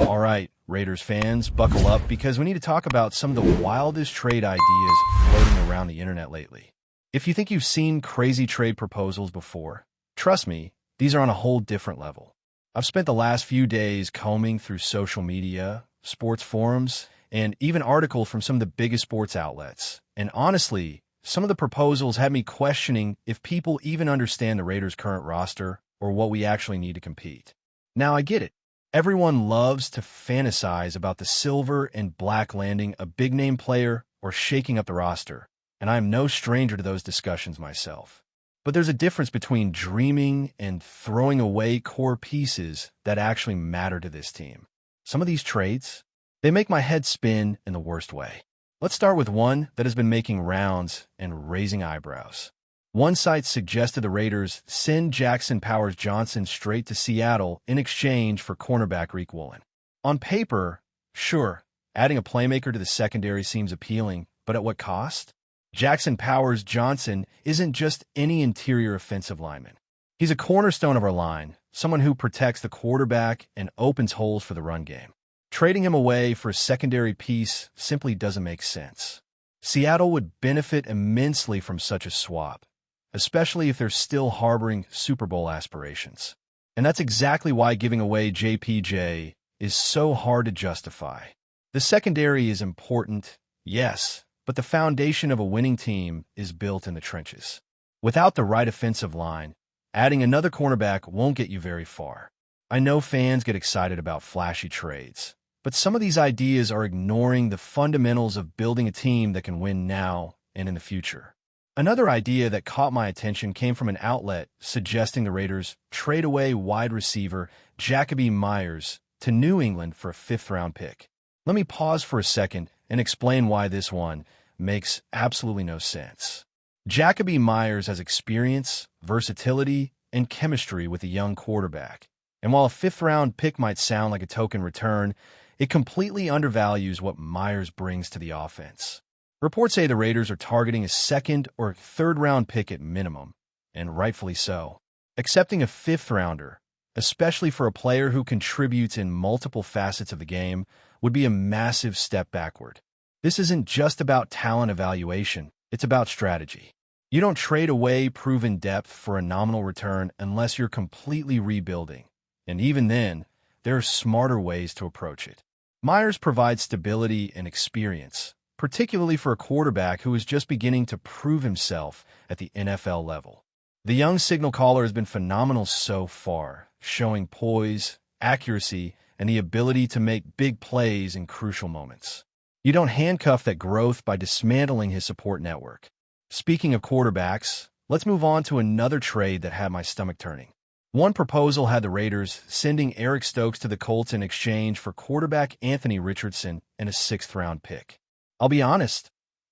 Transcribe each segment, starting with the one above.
All right, Raiders fans, buckle up because we need to talk about some of the wildest trade ideas floating around the internet lately. If you think you've seen crazy trade proposals before, trust me, these are on a whole different level. I've spent the last few days combing through social media, sports forums, and even articles from some of the biggest sports outlets. And honestly, some of the proposals had me questioning if people even understand the Raiders' current roster or what we actually need to compete. Now, I get it. Everyone loves to fantasize about the silver and black landing a big-name player or shaking up the roster, and I am no stranger to those discussions myself. But there's a difference between dreaming and throwing away core pieces that actually matter to this team. Some of these trades, they make my head spin in the worst way. Let's start with one that has been making rounds and raising eyebrows. One site suggested the Raiders send Jackson Powers-Johnson straight to Seattle in exchange for cornerback Riq Woolen. On paper, sure, adding a playmaker to the secondary seems appealing, but at what cost? Jackson Powers-Johnson isn't just any interior offensive lineman. He's a cornerstone of our line, someone who protects the quarterback and opens holes for the run game. Trading him away for a secondary piece simply doesn't make sense. Seattle would benefit immensely from such a swap, especially if they're still harboring Super Bowl aspirations. And that's exactly why giving away JPJ is so hard to justify. The secondary is important, yes, but the foundation of a winning team is built in the trenches. Without the right offensive line, adding another cornerback won't get you very far. I know fans get excited about flashy trades, but some of these ideas are ignoring the fundamentals of building a team that can win now and in the future. Another idea that caught my attention came from an outlet suggesting the Raiders trade away wide receiver Jakobi Meyers to New England for a fifth-round pick. Let me pause for a second and explain why this one makes absolutely no sense. Jakobi Meyers has experience, versatility, and chemistry with a young quarterback. And while a fifth-round pick might sound like a token return, it completely undervalues what Meyers brings to the offense. Reports say the Raiders are targeting a second- or third-round pick at minimum, and rightfully so. Accepting a fifth-rounder, especially for a player who contributes in multiple facets of the game, would be a massive step backward. This isn't just about talent evaluation, it's about strategy. You don't trade away proven depth for a nominal return unless you're completely rebuilding. And even then, there are smarter ways to approach it. Meyers provides stability and experience, particularly for a quarterback who is just beginning to prove himself at the NFL level. The young signal caller has been phenomenal so far, showing poise, accuracy, and the ability to make big plays in crucial moments. You don't handcuff that growth by dismantling his support network. Speaking of quarterbacks, let's move on to another trade that had my stomach turning. One proposal had the Raiders sending Eric Stokes to the Colts in exchange for quarterback Anthony Richardson and a sixth-round pick. I'll be honest,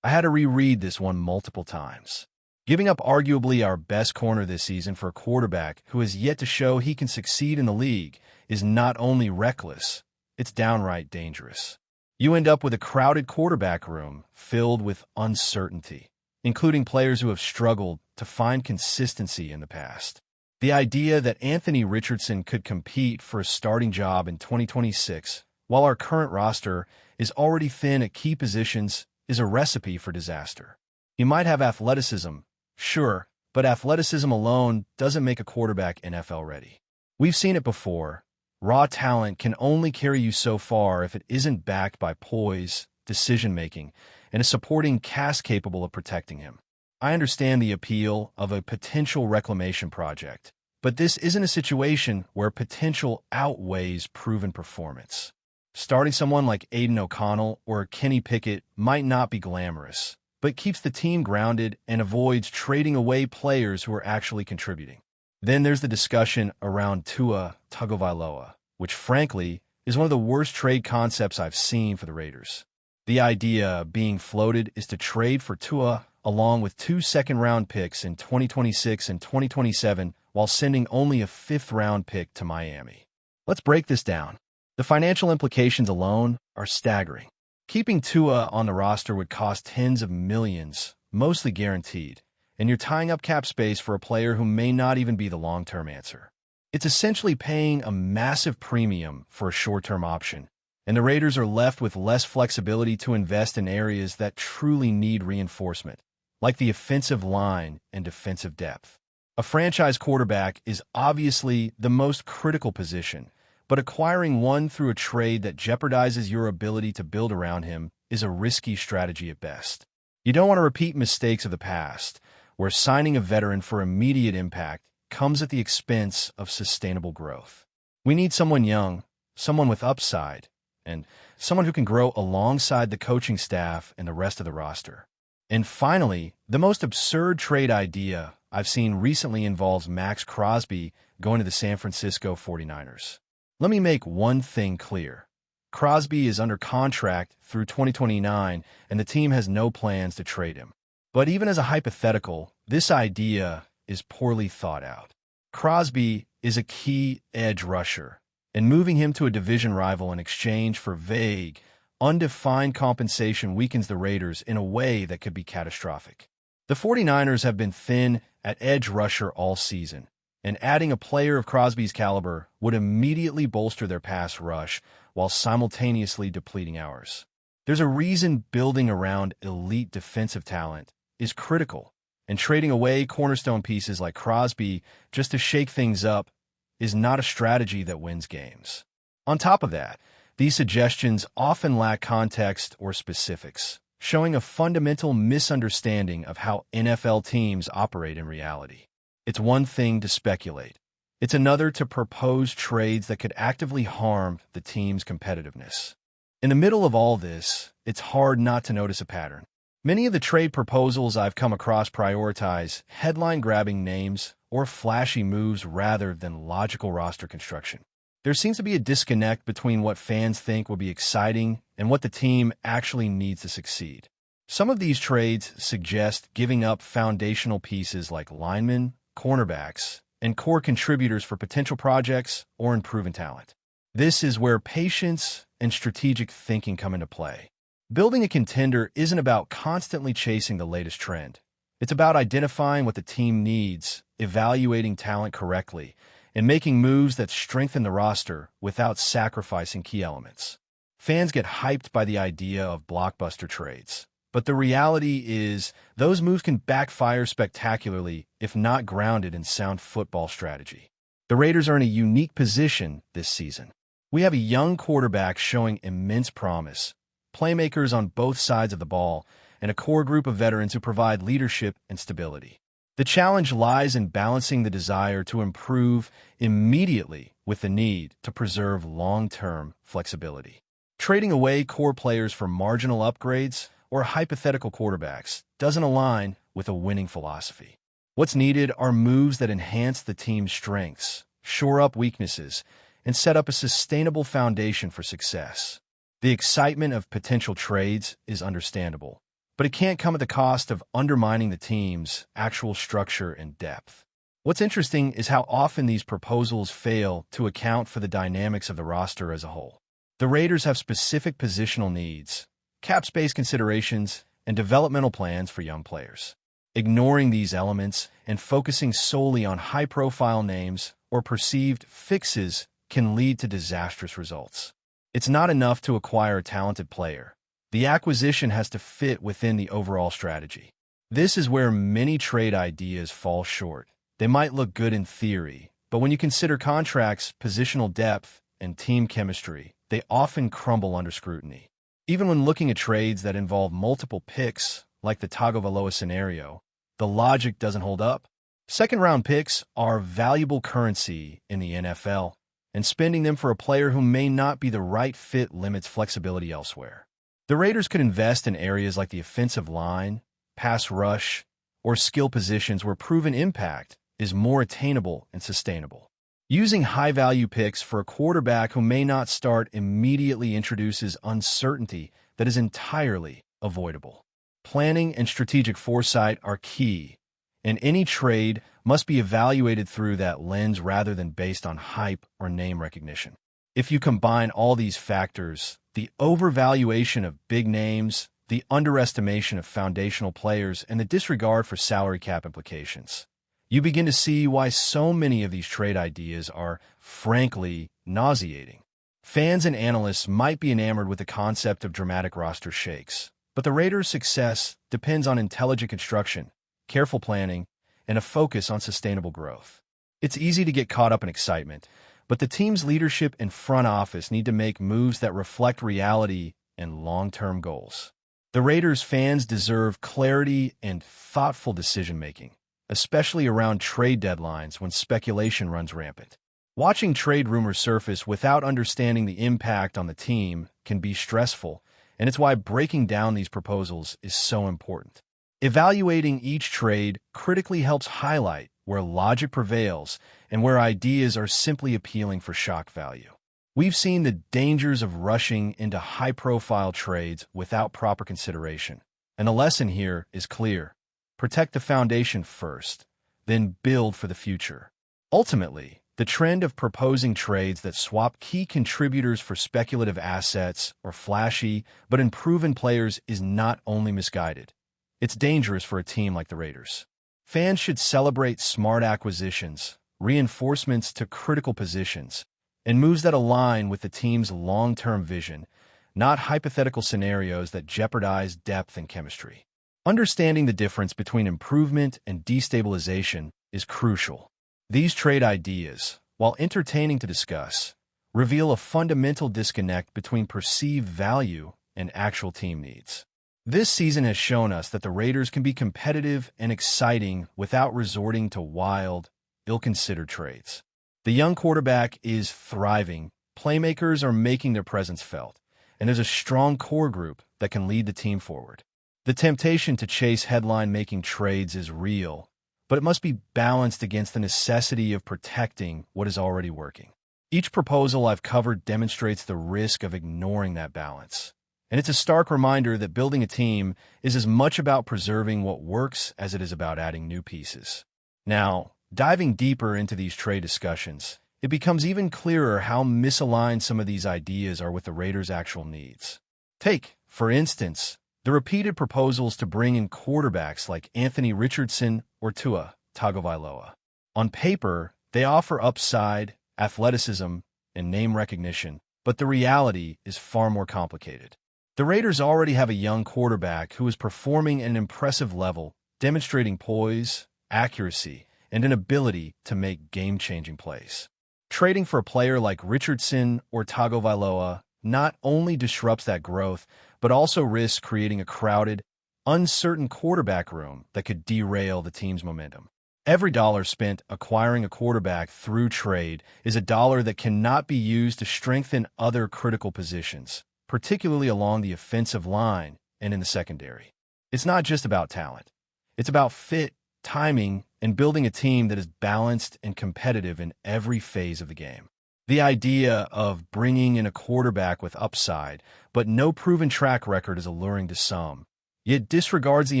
I had to reread this one multiple times. Giving up arguably our best corner this season for a quarterback who has yet to show he can succeed in the league is not only reckless, it's downright dangerous. You end up with a crowded quarterback room filled with uncertainty, including players who have struggled to find consistency in the past. The idea that Anthony Richardson could compete for a starting job in 2026, while our current roster is already thin at key positions, is a recipe for disaster. He might have athleticism, sure, but athleticism alone doesn't make a quarterback NFL ready. We've seen it before. Raw talent can only carry you so far if it isn't backed by poise, decision-making, and a supporting cast capable of protecting him. I understand the appeal of a potential reclamation project, but this isn't a situation where potential outweighs proven performance. Starting someone like Aiden O'Connell or Kenny Pickett might not be glamorous, but keeps the team grounded and avoids trading away players who are actually contributing. Then there's the discussion around Tua Tagovailoa, which frankly is one of the worst trade concepts I've seen for the Raiders. The idea being floated is to trade for Tua along with 2 second-round picks in 2026 and 2027 while sending only a fifth-round pick to Miami. Let's break this down. The financial implications alone are staggering. Keeping Tua on the roster would cost tens of millions, mostly guaranteed, and you're tying up cap space for a player who may not even be the long-term answer. It's essentially paying a massive premium for a short-term option, and the Raiders are left with less flexibility to invest in areas that truly need reinforcement, like the offensive line and defensive depth. A franchise quarterback is obviously the most critical position, but acquiring one through a trade that jeopardizes your ability to build around him is a risky strategy at best. You don't want to repeat mistakes of the past, where signing a veteran for immediate impact comes at the expense of sustainable growth. We need someone young, someone with upside, and someone who can grow alongside the coaching staff and the rest of the roster. And finally, the most absurd trade idea I've seen recently involves Maxx Crosby going to the San Francisco 49ers. Let me make one thing clear. Crosby is under contract through 2029, and the team has no plans to trade him. But even as a hypothetical, this idea is poorly thought out. Crosby is a key edge rusher, and moving him to a division rival in exchange for vague, undefined compensation weakens the Raiders in a way that could be catastrophic. The 49ers have been thin at edge rusher all season, and adding a player of Crosby's caliber would immediately bolster their pass rush while simultaneously depleting ours. There's a reason building around elite defensive talent is critical, and trading away cornerstone pieces like Crosby just to shake things up is not a strategy that wins games. On top of that, these suggestions often lack context or specifics, showing a fundamental misunderstanding of how NFL teams operate in reality. It's one thing to speculate. It's another to propose trades that could actively harm the team's competitiveness. In the middle of all this, it's hard not to notice a pattern. Many of the trade proposals I've come across prioritize headline-grabbing names or flashy moves rather than logical roster construction. There seems to be a disconnect between what fans think will be exciting and what the team actually needs to succeed. Some of these trades suggest giving up foundational pieces like linemen, cornerbacks, and core contributors for potential projects or unproven talent. This is where patience and strategic thinking come into play. Building a contender isn't about constantly chasing the latest trend. It's about identifying what the team needs, evaluating talent correctly, and making moves that strengthen the roster without sacrificing key elements. Fans get hyped by the idea of blockbuster trades, but the reality is those moves can backfire spectacularly if not grounded in sound football strategy. The Raiders are in a unique position this season. We have a young quarterback showing immense promise, playmakers on both sides of the ball, and a core group of veterans who provide leadership and stability. The challenge lies in balancing the desire to improve immediately with the need to preserve long-term flexibility. Trading away core players for marginal upgrades or hypothetical quarterbacks doesn't align with a winning philosophy. What's needed are moves that enhance the team's strengths, shore up weaknesses, and set up a sustainable foundation for success. The excitement of potential trades is understandable, but it can't come at the cost of undermining the team's actual structure and depth. What's interesting is how often these proposals fail to account for the dynamics of the roster as a whole. The Raiders have specific positional needs, cap space considerations, and developmental plans for young players. Ignoring these elements and focusing solely on high-profile names or perceived fixes can lead to disastrous results. It's not enough to acquire a talented player. The acquisition has to fit within the overall strategy. This is where many trade ideas fall short. They might look good in theory, but when you consider contracts, positional depth, and team chemistry, they often crumble under scrutiny. Even when looking at trades that involve multiple picks, like the Tagovailoa scenario, the logic doesn't hold up. Second-round picks are valuable currency in the NFL, and spending them for a player who may not be the right fit limits flexibility elsewhere. The Raiders could invest in areas like the offensive line, pass rush, or skill positions where proven impact is more attainable and sustainable. Using high-value picks for a quarterback who may not start immediately introduces uncertainty that is entirely avoidable. Planning and strategic foresight are key, and any trade must be evaluated through that lens rather than based on hype or name recognition. If you combine all these factors, the overvaluation of big names, the underestimation of foundational players, and the disregard for salary cap implications, You begin to see why so many of these trade ideas are, frankly, nauseating. Fans and analysts might be enamored with the concept of dramatic roster shakes, but the Raiders' success depends on intelligent construction, careful planning, and a focus on sustainable growth. It's easy to get caught up in excitement, but the team's leadership and front office need to make moves that reflect reality and long-term goals. The Raiders' fans deserve clarity and thoughtful decision-making, especially around trade deadlines when speculation runs rampant. Watching trade rumors surface without understanding the impact on the team can be stressful, and it's why breaking down these proposals is so important. Evaluating each trade critically helps highlight where logic prevails and where ideas are simply appealing for shock value. We've seen the dangers of rushing into high-profile trades without proper consideration, and the lesson here is clear. Protect the foundation first, then build for the future. Ultimately, the trend of proposing trades that swap key contributors for speculative assets or flashy but unproven players is not only misguided, it's dangerous for a team like the Raiders. Fans should celebrate smart acquisitions, reinforcements to critical positions, and moves that align with the team's long-term vision, not hypothetical scenarios that jeopardize depth and chemistry. Understanding the difference between improvement and destabilization is crucial. These trade ideas, while entertaining to discuss, reveal a fundamental disconnect between perceived value and actual team needs. This season has shown us that the Raiders can be competitive and exciting without resorting to wild, ill-considered trades. The young quarterback is thriving, playmakers are making their presence felt, and there's a strong core group that can lead the team forward. The temptation to chase headline-making trades is real, but it must be balanced against the necessity of protecting what is already working. Each proposal I've covered demonstrates the risk of ignoring that balance. And it's a stark reminder that building a team is as much about preserving what works as it is about adding new pieces. Now, diving deeper into these trade discussions, it becomes even clearer how misaligned some of these ideas are with the Raiders' actual needs. Take, for instance, the repeated proposals to bring in quarterbacks like Anthony Richardson or Tua Tagovailoa. On paper, they offer upside, athleticism, and name recognition, but the reality is far more complicated. The Raiders already have a young quarterback who is performing at an impressive level, demonstrating poise, accuracy, and an ability to make game-changing plays. Trading for a player like Richardson or Tagovailoa not only disrupts that growth, but also risks creating a crowded, uncertain quarterback room that could derail the team's momentum. Every dollar spent acquiring a quarterback through trade is a dollar that cannot be used to strengthen other critical positions, particularly along the offensive line and in the secondary. It's not just about talent. It's about fit, timing, and building a team that is balanced and competitive in every phase of the game. The idea of bringing in a quarterback with upside, but no proven track record is alluring to some, yet disregards the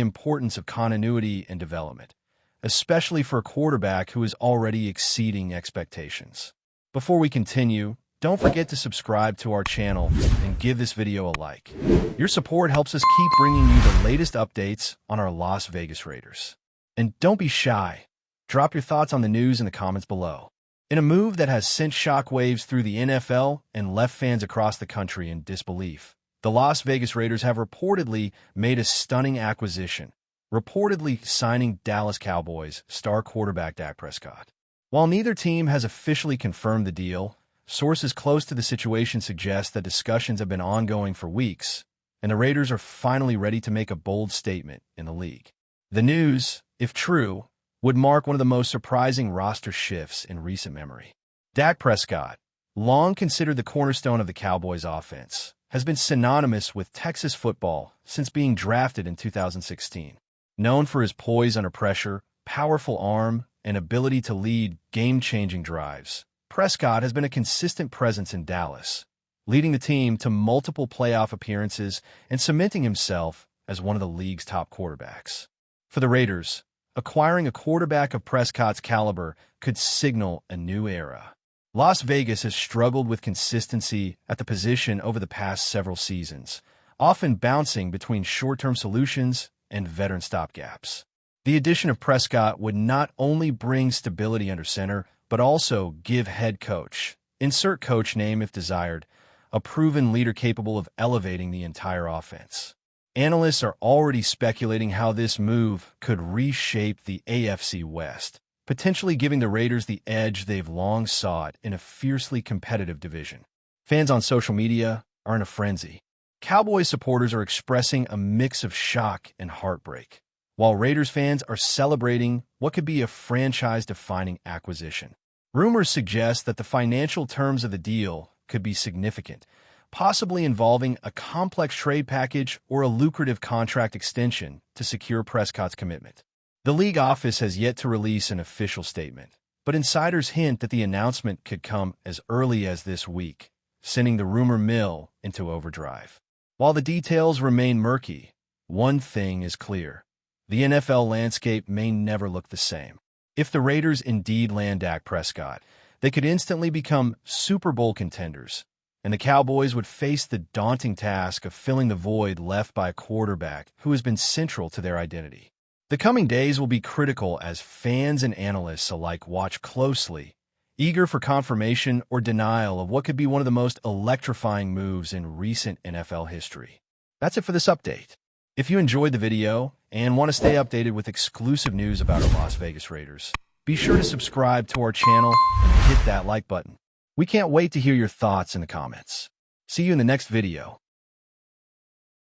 importance of continuity and development, especially for a quarterback who is already exceeding expectations. Before we continue, don't forget to subscribe to our channel and give this video a like. Your support helps us keep bringing you the latest updates on our Las Vegas Raiders. And don't be shy. Drop your thoughts on the news in the comments below. In a move that has sent shockwaves through the NFL and left fans across the country in disbelief, the Las Vegas Raiders have reportedly made a stunning acquisition, reportedly signing Dallas Cowboys star quarterback Dak Prescott. While neither team has officially confirmed the deal, sources close to the situation suggest that discussions have been ongoing for weeks, and the Raiders are finally ready to make a bold statement in the league. The news, if true, would mark one of the most surprising roster shifts in recent memory. Dak Prescott, long considered the cornerstone of the Cowboys offense, has been synonymous with Texas football since being drafted in 2016. Known for his poise under pressure, powerful arm, and ability to lead game-changing drives, Prescott has been a consistent presence in Dallas, leading the team to multiple playoff appearances and cementing himself as one of the league's top quarterbacks. For the Raiders, acquiring a quarterback of Prescott's caliber could signal a new era. Las Vegas has struggled with consistency at the position over the past several seasons, often bouncing between short-term solutions and veteran stopgaps. The addition of Prescott would not only bring stability under center, but also give head coach, insert coach name if desired, a proven leader capable of elevating the entire offense. Analysts are already speculating how this move could reshape the AFC West, potentially giving the Raiders the edge they've long sought in a fiercely competitive division. Fans on social media are in a frenzy. Cowboys supporters are expressing a mix of shock and heartbreak, while Raiders fans are celebrating what could be a franchise-defining acquisition. Rumors suggest that the financial terms of the deal could be significant, possibly involving a complex trade package or a lucrative contract extension to secure Prescott's commitment. The league office has yet to release an official statement, but insiders hint that the announcement could come as early as this week, sending the rumor mill into overdrive. While the details remain murky, one thing is clear: the NFL landscape may never look the same. If the Raiders indeed land Dak Prescott, they could instantly become Super Bowl contenders, and the Cowboys would face the daunting task of filling the void left by a quarterback who has been central to their identity. The coming days will be critical as fans and analysts alike watch closely, eager for confirmation or denial of what could be one of the most electrifying moves in recent NFL history. That's it for this update. If you enjoyed the video and want to stay updated with exclusive news about our Las Vegas Raiders, be sure to subscribe to our channel and hit that like button. We can't wait to hear your thoughts in the comments. See you in the next video.